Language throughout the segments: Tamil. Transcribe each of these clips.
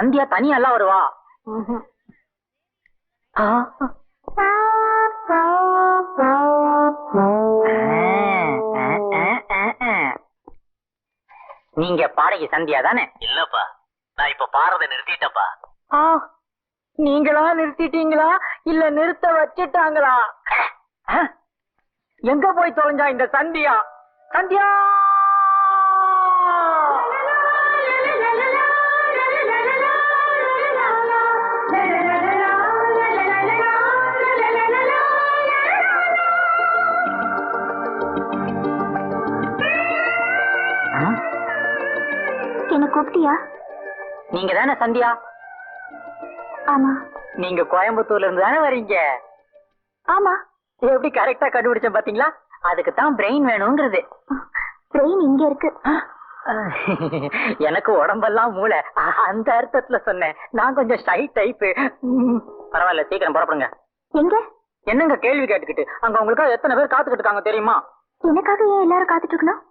சந்தியா தனியா எல்லாம் வருவா. நீங்க பாடகி சந்தியா தானே? இல்லப்பா, நான் இப்ப பாடுறதை நிறுத்திட்டப்பா. நீங்களா நிறுத்திட்டீங்களா இல்ல நிறுத்த வச்சிட்டாங்களா? எங்க போய் தொலைஞ்சா இந்த சந்தியா? சந்தியா என்ன கூப்பிட்டியா? நீங்க தானே சந்தியா? ஆமா. நீங்க கோயம்புத்தூர்ல இருந்து தானே வரீங்க? ஆமா. எப்படி கரெக்டா கண்டுபிடிச்சேன் பாத்தீங்களா? அதுக்கு தான் பிரெயின் வேணுங்கிறது. பிரெயின் இங்க இருக்கு. எனக்கு உடம்பெல்லாம் மூளை, அந்த அர்த்தத்துல சொன்னேன். நான் கொஞ்சம் ஷை டைப். பரவாயில்ல, சீக்கிரம் புறப்படுங்க. எங்க? என்னங்க கேள்வி கேட்டுக்கிட்டு? அங்க உங்களுக்காக எத்தனை பேர் காத்துக்கிட்டு இருக்காங்க தெரியுமா? எனக்காக ஏன் எல்லாரும் காத்துட்டு இருக்கணும்?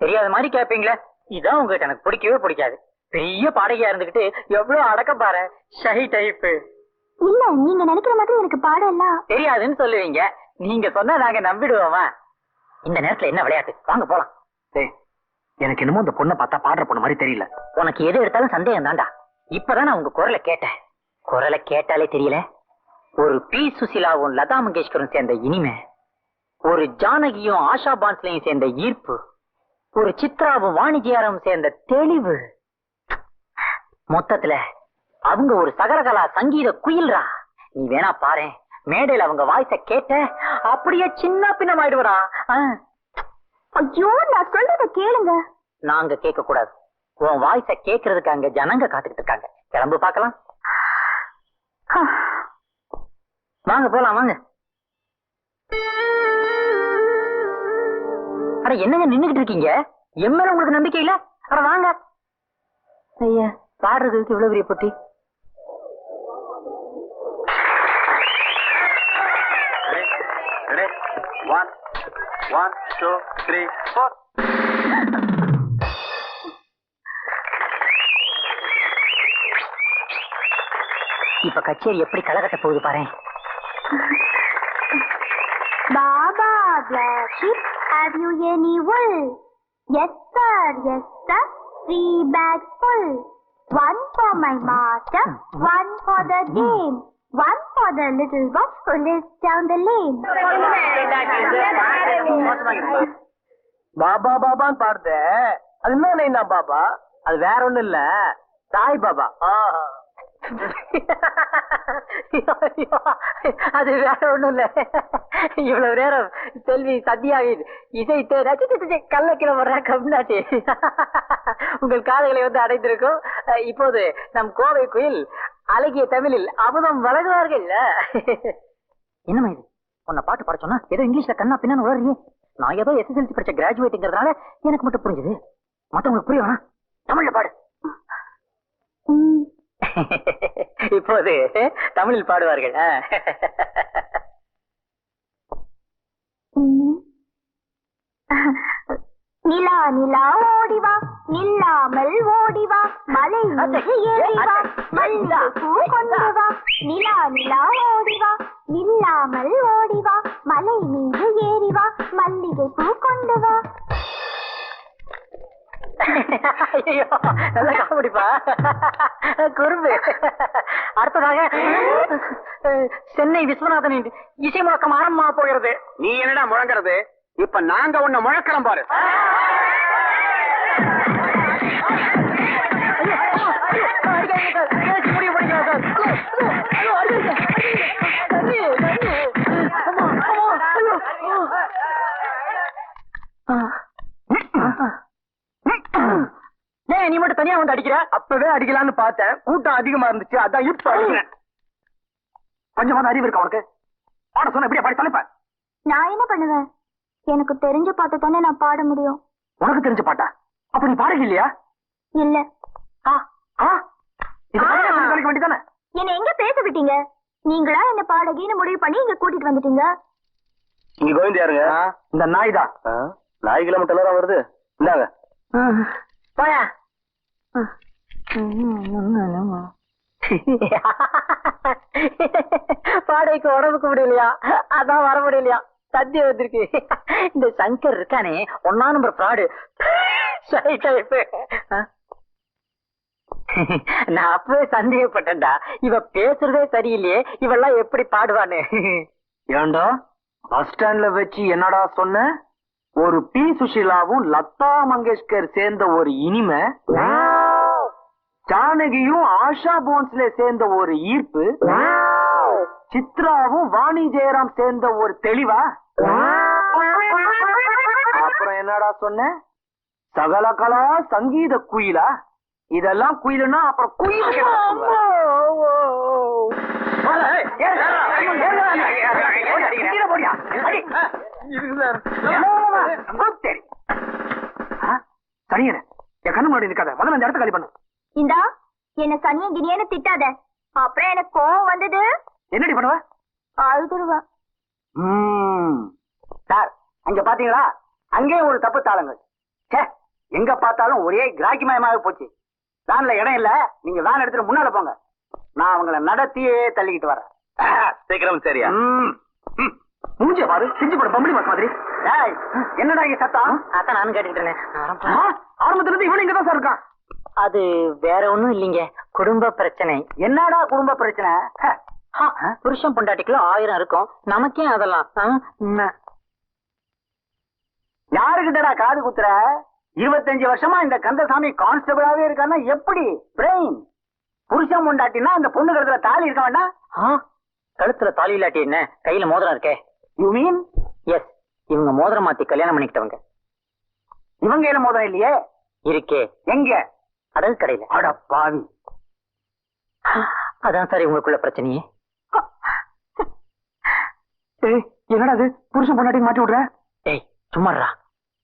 தெரியாத மாதிரி கேட்பீங்களே. இதான் உங்ககிட்ட எனக்கு பிடிக்கவே பிடிக்காது. பெரிய பாடகையா இருந்துகிட்டு எவ்வளவு அடக்க பாரு. Shy type. இல்ல, நீங்க நினைக்கிற மாதிரி எனக்கு பாடம் எல்லாம் தெரியாதுன்னு சொல்லுவீங்க. நீங்க சொன்னா நாங்க நம்பிடுவோமா? இந்த நேரத்துல என்ன விளையாட்டு? வாங்க போலாம். எனக்கு என்னமோ இந்த பொண்ணை பார்த்தா பாடுற பொண்ணு மாதிரி தெரியல. உனக்கு எது எடுத்தாலும் சந்தேகம் தான்டா. இப்பதான் நான் உங்க குரலை கேட்டேன். குரலை கேட்டாலே தெரியல. ஒரு பி சுசிலாவும் லதா மங்கேஷ்கரும் சேர்ந்த இனிமை, ஒரு ஜானகியும் ஆஷா பான்ஸ்லையும் சேர்ந்த ஈர்ப்பு, ஒரு சித்ராவும் வாணிஜியாரும் சேர்ந்த தெளிவு. மொத்தத்துல அவங்க ஒரு சகரகலா சங்கீத குயில்ரா. நீ வேணா பாரு, மேடையில அவங்க வாய்ஸ கேட்ட அப்படியே சின்ன பின்னமாயிடுவா. ஐயோ, நான் சொல்றத கேளுங்க. நாங்க கேட்க கூடாது. உன் வாய்ஸ கேட்கறதுக்கு அங்க ஜனங்க காத்துக்கிட்டு இருக்காங்க. கிளம்பு பாக்கலாம். வாங்க போலாம் வாங்க. அட என்னங்க நின்னுகிட்டு இருக்கீங்க? என் மேல உங்களுக்கு நம்பிக்கை இல்ல? அட வாங்க. ஐயா, பாடுறதுக்கு இவ்வளவு பெரிய பொட்டி. One, two, three, four. இப்ப கச்சேரி எப்படி களை கட்ட போகுது பாரு. Baba, black sheep, have you any wool? Yes sir, yes sir, 3 bags full. One for my master, one for the game, one for the little boy who lives down the lane. Baba பாபான்னு பாடுத. அது என்ன பாபா? அது வேற ஒண்ணும் இல்ல, சாய் பாபா. அது வேற ஒண்ணும் இல்ல. இவ்வளவு நேரம் செல்வி சத்யாவின் இசை கள்ளக்கிழ வர்ற கம்நாட்டி உங்கள் காதுகளை வந்து அடைந்திருக்கும். இப்போது நம் கோவை குயில் அழகிய தமிழில் அமுதம் வழங்குவார்கள். என்னமா இது? உன்னை பாட்டு பாட சொன்னா ஏதோ இங்கிலீஷ்ல கண்ணா பின்னான்னு உளறியே. நான் ஏதோ எஸ்எஸ்எல்சி படிச்ச கிராஜுவேட்டுங்கிறதுனால எனக்கு மட்டும் புரிஞ்சுது. மத்தவங்களுக்கு புரிய வேணா, தமிழ்ல பாடு. இப்போது தமிழில் பாடுவார்கள். நிலா நிலா ஓடிவா, நில்லாமல் ஓடிவா, மலை மீது ஏறிவா, மல்லிகை பூ கொண்டு வா. நிலா நிலா ஓடிவா, நில்லாமல் ஓடிவா, மலை மீது ஏறிவா, மல்லிகை பூ கொண்டு வா. நல்லா காமெடிப்பா, குறும்பு. அடுத்ததாக சென்னை விஸ்வநாதனின் இசை முழக்கம் ஆரம்பமாக போகிறது. நீ என்னடா முழங்குறது? இப்ப நாங்க உன்னை முழக்கலாம் பாரு. நீ மட்டும் தனியா வந்து அடிக்கிற? அப்பவே அடிக்கலான்னு பார்த்தேன், கூட்டம் அதிகமா இருந்துச்சு, அதான் இப்ப அடிக்கிறேன். கொஞ்சமாவது அறிவு இருக்கா உனக்கு? பாட சொன்ன எப்படியா பாடி தலைப்ப? நான் என்ன பண்ணுவேன்? எனக்கு தெரிஞ்ச பாட்டு தானே நான் பாட முடியும். உனக்கு தெரிஞ்ச பாட்டா? அப்ப நீ பாடகி இல்லையா? இல்ல. வேண்டிதானே? என்ன எங்க பேச விட்டீங்க? நீங்களா என்ன பாடகின்னு முடிவு பண்ணி இங்க கூட்டிட்டு வந்துட்டீங்க. இங்க கோவிந்த் யாருங்க? இந்த நாய் தான். நாய் கிலோமீட்டர் வருது. இந்தாங்க போயா. பாடைக்கு உடம்புக்கு முடியலையா, அதான் வர முடியலையா, சத்தியம் வந்திருக்கு. இந்த சங்கர் இருக்கானே, 1 நம்பர் ஃப்ராடு. நான் அப்பவே சந்தேகப்பட்டேன்டா, இவ பேசுறதே சரியில்லையே, இவெல்லாம் எப்படி பாடுவான்னு. ஏண்டா பஸ் ஸ்டாண்ட்ல வச்சு என்னடா சொன்ன? ஒரு பி சுஷிலாவும் லதா மங்கேஷ்கர் சேர்ந்த ஒரு இனிமை, ஜானகியும் ஆஷா போன்ஸ்ல சேர்ந்த ஒரு ஈர்ப்பு, சித்ராவும் வாணி ஜெயராம் சேர்ந்த ஒரு தெளிவா, அப்புறம் என்னடா சொன்ன? சகலகலா சங்கீத குயிலா? இதெல்லாம் குயிலுன்னா அப்புறம் குயில். சனியன என் கண்ணு முன்னாடி இருக்காத, முதல்ல அந்த இடத்த காலி பண்ணு. இந்தா என்ன சனிய கினியன்னு திட்டாத, அப்புறம் எனக்கு கோவம் வந்தது என்னடி பண்ணுவ? அழுதுருவா. சார் அங்க பாத்தீங்களா, அங்கே ஒரு தப்பு தாளங்கள். எங்க பார்த்தாலும் ஒரே கிராக்கிமயமாக போச்சு. வேன்ல இடம் இல்ல, நீங்க வேன் எடுத்துட்டு முன்னால போங்க, நான் அவங்கள நடத்தியே தள்ளிக்கிட்டு வரேன். சீக்கிரம் சரியா? மூஞ்சிய பாரு, செஞ்சு போட பம்பளி மாஸ் மாதிரி. என்னடா இங்க சத்தம்? அதான் நானும் கேட்டுக்கிட்டேன். ஆரம்பத்துல இருந்து இவனு இங்கதான் சார் இருக்கான். அது வேற ஒண்ணும் இல்லைங்க, குடும்ப பிரச்சனை. என்னடா குடும்ப பிரச்சனை? புருஷன் பொண்டாட்டிக்குள்ள 1000 இருக்கும், நமக்கே அதெல்லாம். யாருக்கிட்டடா காது குத்துற? 25 வருஷமா இந்த கந்தசாமி கான்ஸ்டபிளாவே இருக்கான்னா எப்படி? பிரெயின். புருஷன் பொண்டாட்டினா அந்த பொண்ணு கழுத்துல தாலி இருக்க வேண்டாம்? கழுத்துல தாலி இல்லாட்டி என்ன, கையில மோதிரம் இருக்கே. You mean? எஸ், இவங்க மோதிரம் மாத்தி கல்யாணம் பண்ணிக்கிட்டவங்க. இவங்க என்ன மோதிரம் இல்லையே? இருக்கே. எங்க? அடல் கடையில. அட பாவி. அதான் சார் இவங்களுக்குள்ள பிரச்சனையே. என்னடா அது, புருஷன் பொண்டாட்டி மாட்டி விடுற? ஏய் சும்மாறா,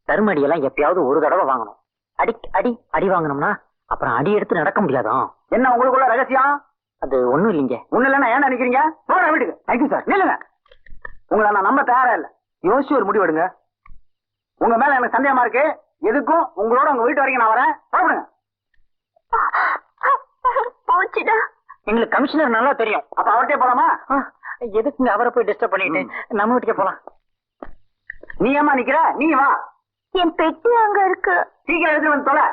தருமடி எல்லாம் எப்பயாவது ஒரு தடவை வாங்கணும். அடி அடி அடி வாங்கணும்னா அப்புறம் அடி எடுத்து நடக்க முடியாதான். என்ன உங்களுக்குள்ள ரகசியம்? அது ஒண்ணும் இல்லைங்க. ஒண்ணு இல்லைன்னா ஏன் நினைக்கிறீங்க? போற வீட்டுக்கு. Thank you sir. நில்லுங்க, உங்களை நான் நம்ப தயாரா இல்ல. யோசிச்சு ஒரு முடிவு எடுங்க. உங்க மேல எனக்கு சந்தேகமா இருக்கு. எதுக்கும் உங்களோட உங்க வீட்டு வரைக்கும் நான் வரேன். சாப்பிடுங்க. போச்சுடா. எங்களுக்கு கமிஷனர் நல்லா தெரியும். அப்ப அவர்கிட்டே போலாமா? எதுக்குங்க அவரை போய் டிஸ்டர்ப் பண்ணிட்டு நம்ம வீட்டுக்கே போலாம். நீ ஏமா நிக்கிற? நீ வா. என் பெட்டி அங்க இருக்கு. சீக்கிரம் எடுத்து வந்து தொலை.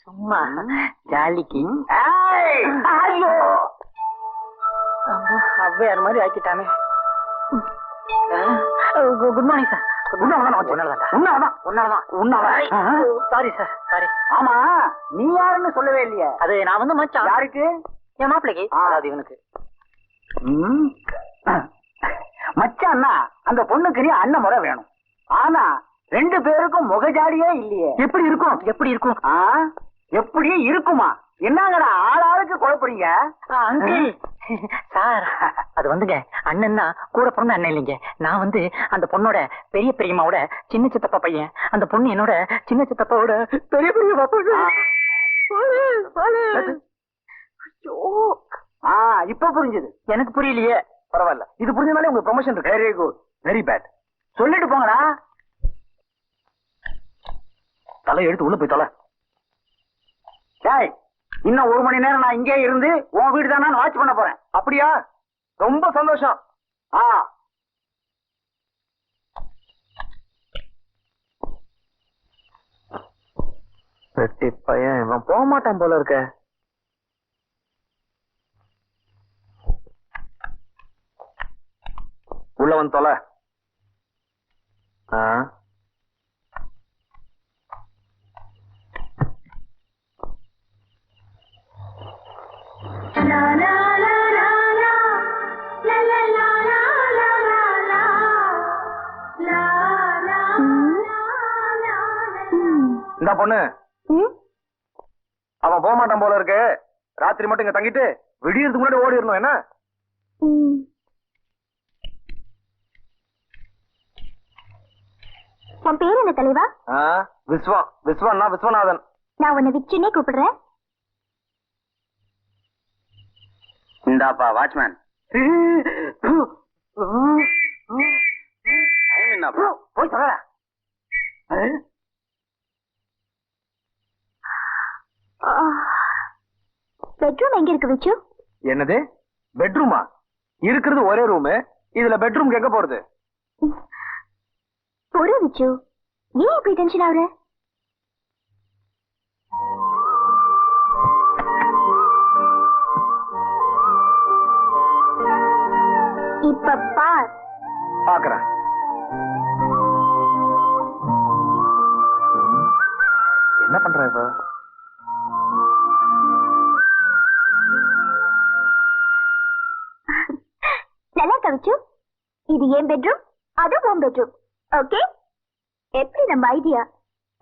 சும்மா ஜாலிக்கு. ஐயோ, அவ்வையார் மாதிரி ஆக்கிட்டானே. Good morning sir. Sorry sir, sorry. ஆமா, நீ யாருன்னு சொல்லவே இல்லையே. அது நான் வந்து மச்சான். யாருக்கு? என் மாப்பிளைக்கு. அது இவனுக்கு. மச்சான்னா அந்த பொண்ணுக்கு நீ அண்ணன் முறை வேணும். ஆனா 2 பேருக்கும் முகஜாடியே இல்லையே. எப்படி இருக்கும்? எப்படி இருக்கும்? எப்படி இருக்குமா? என்னங்கடா ஆளாளுக்கு குழப்பறீங்க? அங்கிள் சார், அது வந்துங்க அண்ணன்னா கூட பிறந்த அண்ணன் இல்லைங்க. நான் வந்து அந்த பொண்ணோட பெரிய பெரியம்மாவோட சின்ன சித்தப்பா பையன். அந்த பொண்ணு என்னோட சின்ன சித்தப்பாவோட பெரிய பெரியம்மா பொண்ணு. இப்ப புரிஞ்சது. எனக்கு புரியலையே. பரவாயில்ல, இது புரிஞ்சனாலே உங்க ப்ரொமோஷன் இருக்கு. Very good, very bad. சொல்லிட்டு போங்கடா. தலை எடுத்து உள்ள போய் தொலை. இன்னும் 1 மணி நேரம் நான் இங்கே இருந்து உன் வீடு தான் நான் வாட்ச் பண்ண போறேன். அப்படியா? ரொம்ப சந்தோஷம். வெட்டி பையன், இவன் போக மாட்டான் போல இருக்க. உள்ள வந்து தொலை. இந்த பொண்ணு அவன் போக மாட்டான் போல இருக்கு. ராத்திரி மட்டும் இங்க தங்கிட்டு விடியறதுக்கு முன்னாடி ஓடிடணும். என்ன? உன் பேர் என்ன தலைவா? விஸ்வா. விஸ்வன்னா விஸ்வநாதன். நான் உன்னை விச்சுன்னே கூப்பிடுறேன். இந்தாப்பா வாட்ச்மேன். போய் சொல்ல. பெட்ரூம் எங்க இருக்கு விச்சு? என்னது பெட்ரூமா? இருக்கிறது ஒரே ரூம், இதுல பெட்ரூம் கேட்க போறது? பொறு விச்சு, ஏன் இப்படி டென்ஷன் ஆகுற? இப்ப பார். பாக்குறேன். என்ன பண்ற இப்ப? நல்லா இருக்கா விச்சு? இது என் பெட்ரூம், அது உன் பெட்ரூம். ஓகே, எப்படி நம்ம ஐடியா?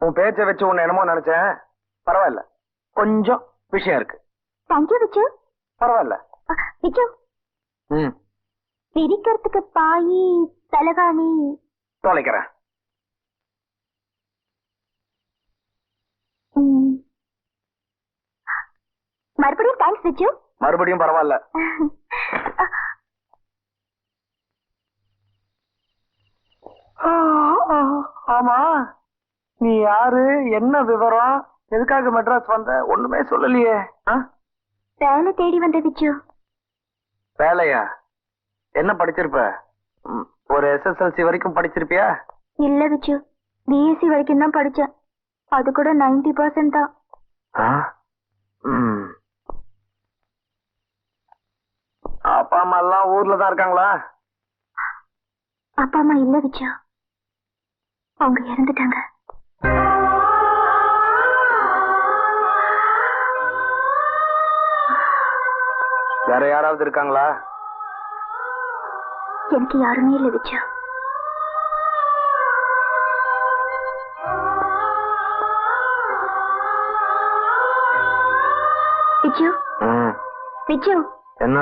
உன் பேச்சை வச்சு உன்னை என்னமோ நினைச்சேன். பரவாயில்ல, கொஞ்சம் விஷயம் இருக்கு. தேங்க்யூ விச்சு. பரவாயில்ல. விச்சு, ம், பிரிக்கிறதுக்கு பாயி தலகாணி தொலைக்கிறேன். மறுபடியும் தேங்க்ஸ் விச்சு. மறுபடியும் பரவாயில்ல. ஆமா, நீ யாரு, என்ன விவரம், எதுக்காக மெட்ராஸ் வந்த, ஒண்ணுமே சொல்லலையே. வேலை தேடி வந்த விச்சு. வேலையா? என்ன படிச்சிருப்ப? ஒரு SSLC வரைக்கும் படிச்சிருப்பியா? இல்ல விச்சு, BSc வரைக்கும் தான் படிச்சேன். அது கூட 90% தான். அப்பா அம்மா எல்லாம் ஊர்ல தான் இருக்காங்களா? அப்பா அம்மா இல்ல விச்சு, அவங்க இறந்துட்டாங்க. வேற யாராவது இருக்காங்களா? எனக்கு யாருமே இல்ல விச்சு. விச்சு, விச்சு, என்ன?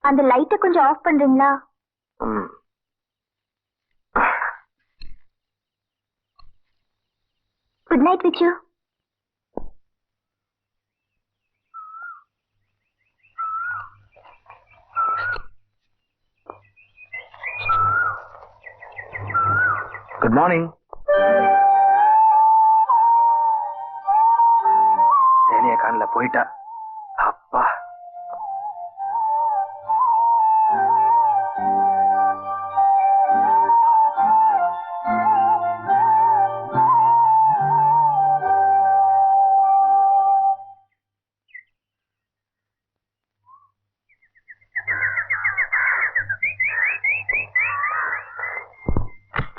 அந்த லைட்டை கொஞ்சம் ஆஃப் பண்றீங்களா? Good night Vichu. Good morning. தேனிய காணல, போயிட்டா. அப்பா,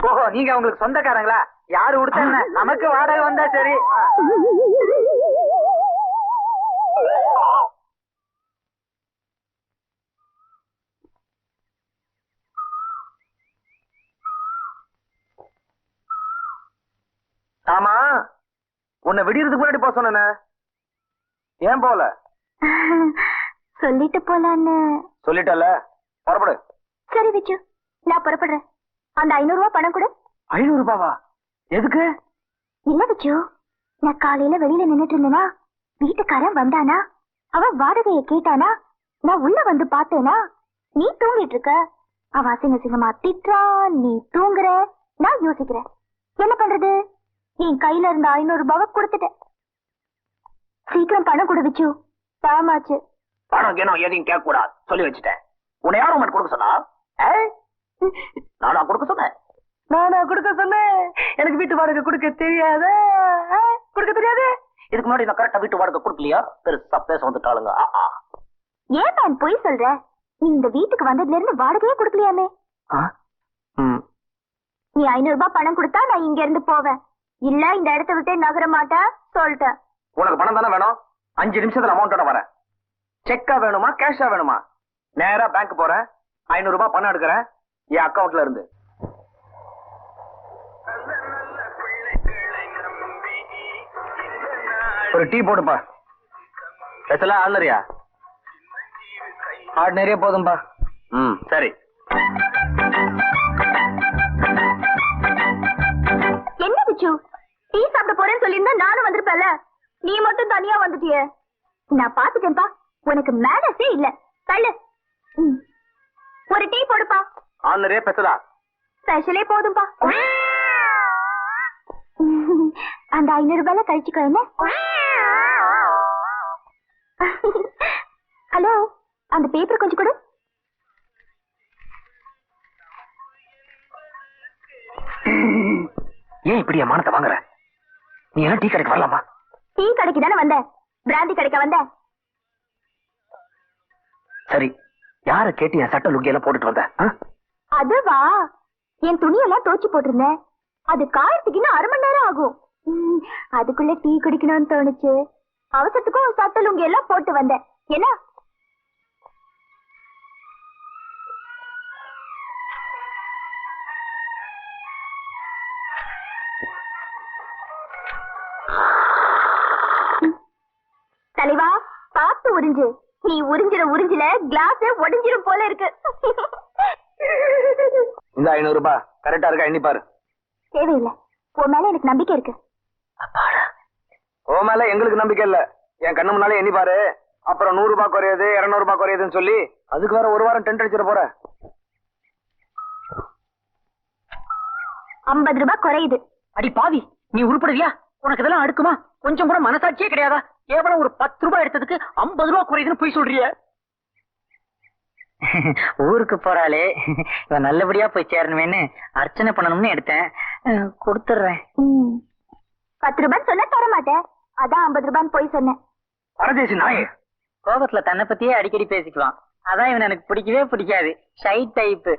ஓஹோ, நீங்க உங்களுக்கு சொந்தக்காரங்களா? யாரு கொடுத்தாங்க? நமக்கு வாடகை வந்தா சரி. ஆமா, உன்னை விடியறதுக்கு முன்னாடி போக சொன்ன, ஏன் போல? சொல்லிட்டு போலான்னு. சொல்லிட்டல, புறப்படு. சரி விச்சு, நான் புறப்படுறேன். அந்த 500 ரூபாய் பணம் கொடு. 500 ரூபாவா? எதுக்கு? இல்ல விச்சு, நான் காலையில வெளியில நின்னுட்டு இருந்தேனா, வீட்டுக்காரன் வந்தானா, அவன் வாடகைய கேட்டானா, நான் உள்ள வந்து பார்த்தேனா, நீ தூங்கிட்டு இருக்க. அவன் அசிங்க சிங்கமா திட்டுறான், நீ தூங்குற. நான் யோசிக்கிறேன், என்ன பண்றது? என் கையில இருந்த 500 ரூபாவை கொடுத்துட்டேன். சீக்கிரம் பணம் கொடு விச்சு, பாமாச்சு. பணம் கேனும் எதையும் கேட்க கூடாது சொல்லி வச்சுட்டேன். உன்னை யாரும் மட்டும் கொடுக்க சொன்னா? நானா கொடுக்க சொன்னேன்? நானா கொடுக்க சொன்னேன்? எனக்கு வீட்டு வாடகை கொடுக்க தெரியாத? கொடுக்க தெரியாது? இதுக்கு முன்னாடி நான் கரெக்டா வீட்டு வாடகை கொடுக்கலையா? பெருசா பேச வந்துட்டாளுங்க. ஏன் நான் பொய் சொல்ற? நீ இந்த வீட்டுக்கு வந்ததுல இருந்து வாடகையே கொடுக்கலையாமே. நீ 500 ரூபாய் பணம் கொடுத்தா நான் இங்க இருந்து போவேன். இல்ல இந்த இடத்த விட்டு நகர மாட்டேன் சொல்லிட்டேன். உனக்கு பணம் தானே வேணும்? 5 நிமிஷத்துல அமௌண்டோட வரேன். செக்கா வேணுமா கேஷா வேணுமா? நேரா பேங்க் போறேன், 500 ரூபாய் பணம் எடுக்கிறேன் என் அக்கவுண்ட்ல இருந்து. ஒரு டீ போடுப்பா. ஸ்பெஷலா ஆர்டினரியா? ஆர்டினரியா போதும்பா. சரி. என்ன பிச்சு, டீ சாப்பிட போறேன்னு சொல்லியிருந்தா நானும் வந்திருப்பேன்ல. நீ மட்டும் தனியா வந்துட்டியே. நான் பாத்துட்டேன்பா, உனக்கு மேனஸே இல்ல. தள்ளு. ஒரு டீ போடுப்பா. ஆர்டினரியா ஸ்பெஷலா? ஸ்பெஷலே போதும்பா. அந்த 500 ரூபாயில கழிச்சுக்கோ. என்ன ஹலோ, அந்த பேப்பர் கொஞ்சம் கொடு. ஏன் இப்படி என் மானத்தை வாங்குற? நீ எல்லாம் டீ கடைக்கு வரலாமா? டீ கடைக்கு தானே வந்த, பிராந்தி கடைக்க வந்த. சரி, யார கேட்டு என் சட்ட லுங்கி எல்லாம் போட்டுட்டு வந்த? அதுவா, என் துணியெல்லாம் தோச்சு போட்டிருந்தேன். அது காயத்துக்கு இன்னும் 1/2 மணி நேரம் ஆகும். அதுக்குள்ள டீ குடிக்கணும்னு தோணுச்சு. அவசரத்துக்கும் சட்ட லுங்கி எல்லாம் போட்டு வந்தேன். என்ன? தலைவா, பார்த்து உறிஞ்சு. நீ உறிஞ்சில கிளாஸ் உடைஞ்சிரும் போல இருக்கு. இந்த 500 ரூபாய் கரெக்டா இருக்கா எண்ணி பாரு. தேவையில்லை, உன் மேல எனக்கு நம்பிக்கை இருக்கு. ஓ மேல எங்களுக்கு நம்பிக்கை இல்ல. என் கண்ணு முன்னாலே எண்ணி பாரு. அப்புறம் 100 ரூபாய் குறையுது, 200 ரூபாய் குறையுதுன்னு சொல்லி அதுக்கு வேற ஒரு வாரம் டென்ட் அடிச்சிட போற. 50 ரூபாய் குறையுது. அடி பாவி, நீ உருப்படுவியா? உனக்கு இதெல்லாம் அடுக்குமா? கொஞ்சம் கூட மனசாட்சியே கிடையாதா? கேவலம் ஒரு 10 ரூபாய் எடுத்ததுக்கு 50 ரூபாய் குறையுதுன்னு போய் சொல்றிய. ஊருக்கு போறாளே, இவன் நல்லபடியா போய் சேரணுமேன்னு அர்ச்சனை பண்ணணும்னு எடுத்தேன். கொடுத்துடுறேன். 10 ரூபாய் சொன்ன தர மாட்டேன். அதான் 50 ரூபான்னு போய் சொன்னேன். பரதேசி நாயே. கோபத்துல தன்னை பத்தியே அடிக்கடி பேசிக்குவான். அதான் இவன் எனக்கு பிடிக்கவே பிடிக்காது. Shy type.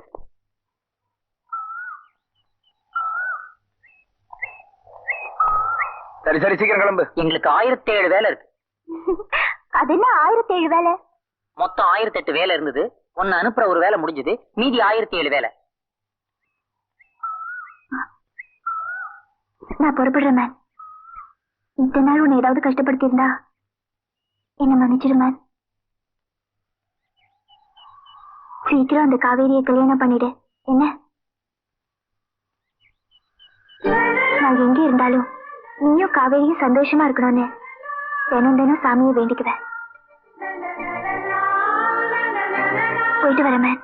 சரி சரி, சீக்கிரம் கிளம்பு. எங்களுக்கு 1007 வேலை இருக்கு. அது என்ன 1007 வேலை? மொத்தம் 1008 வேலை இருந்தது. ஒன்னு அனுப்புற ஒரு வேலை முடிஞ்சது. மீதி 1007 வேலை. நான் பொறுப்படுறேன் மேம். இத்தனை நாள் உன்னை ஏதாவது கஷ்டப்படுத்தி இருந்தா என்ன மன்னிச்சிரு மேம். சீக்கிரம் அந்த காவேரியை கல்யாணம் பண்ணிடு. என்ன? நான் எங்க இருந்தாலும் நீயும் காவேரியும் சந்தோஷமா இருக்கணும்னு தினம் தினம் சாமியை வேண்டிக்குவேன். போயிட்டு வரேன் மேம்.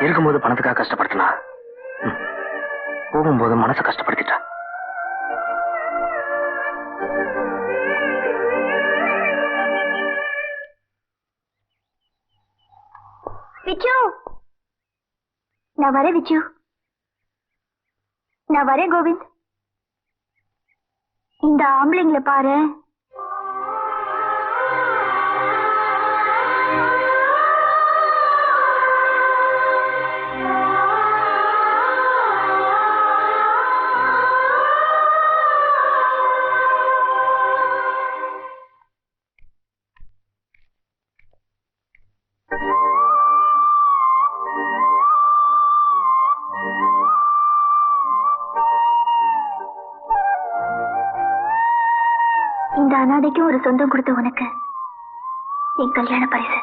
இருக்கும்போது பணத்துக்காக கஷ்டப்படுத்தினா, போகும்போது மனசை கஷ்டப்படுத்திட்டா. விச்சு, நான் வரேன். விச்சு, நான் வரேன். கோவிந்த், இந்த ஆம்பளைங்களை பாரு. இந்த அனாதைக்கும் ஒரு சொந்தம் கொடுத்த உனக்கு என் கல்யாண பரிசு.